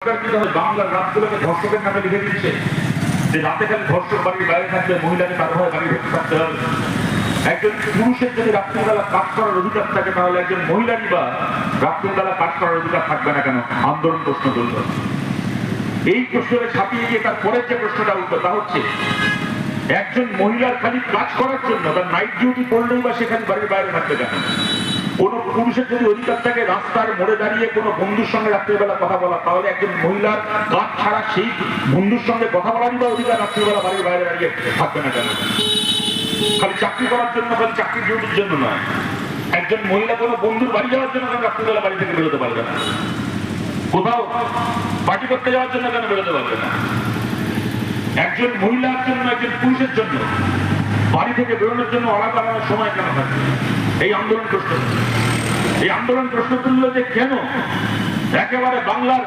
সরকার কি তাহলে বাংলার রাতগুলোকে ধর্ষকের নামে লিখে দিচ্ছে যে রাতে খালি ধর্ষক বাড়ির বাইরে থাকবে, মহিলাকে তার ভয়ে বাড়ির ভেতরে থাকতে হবে? একজন পুরুষের যদি রাত্রিবেলা কাজ করার অধিকার থাকে, তাহলে একজন মহিলারই বা রাত্রিবেলা কাজ করার অধিকার থাকবে না কেন? আন্দোলন প্রশ্ন তুলল। এই প্রশ্নকে ছাপিয়ে গিয়ে তার পরের যে প্রশ্নটা উঠল তা হচ্ছে, একজন মহিলার খালি কাজ করার জন্য তার নাইট ডিউটি পড়লেই বা সেখানে বাড়ির বাইরে থাকবে কেন? কোন পুরুষের যদি অধিকার থাকে রাস্তার মোড়ে দাঁড়িয়ে কোনো বন্ধুর সঙ্গে রাত্রিবেলা কথা বলা, তাহলে একজন মহিলার কাজ ছাড়া সেই বন্ধুর সঙ্গে কথা বলারই বা অধিকার রাত্রিবেলা বাড়ির বাইরে দাঁড়িয়ে থাকবে না কেন? খালি চাকরি করার জন্য, খালি চাকরির ডিউটির জন্য নয়। একজন মহিলা কোনো বন্ধুর বাড়ি যাওয়ার জন্য কেন রাত্রিবেলা বাড়ি থেকে বেরোতে পারবে না? কোথাও পার্টি করতে যাওয়ার জন্য কেন বেরোতে পারবে না? একজন মহিলার জন্য, একজন পুরুষের জন্য বাড়ি থেকে বেরোনোর জন্য আলাদা আলাদা সময় কেন থাকবে? এই আন্দোলন প্রশ্ন তুলল যে কেন একেবারে বাংলার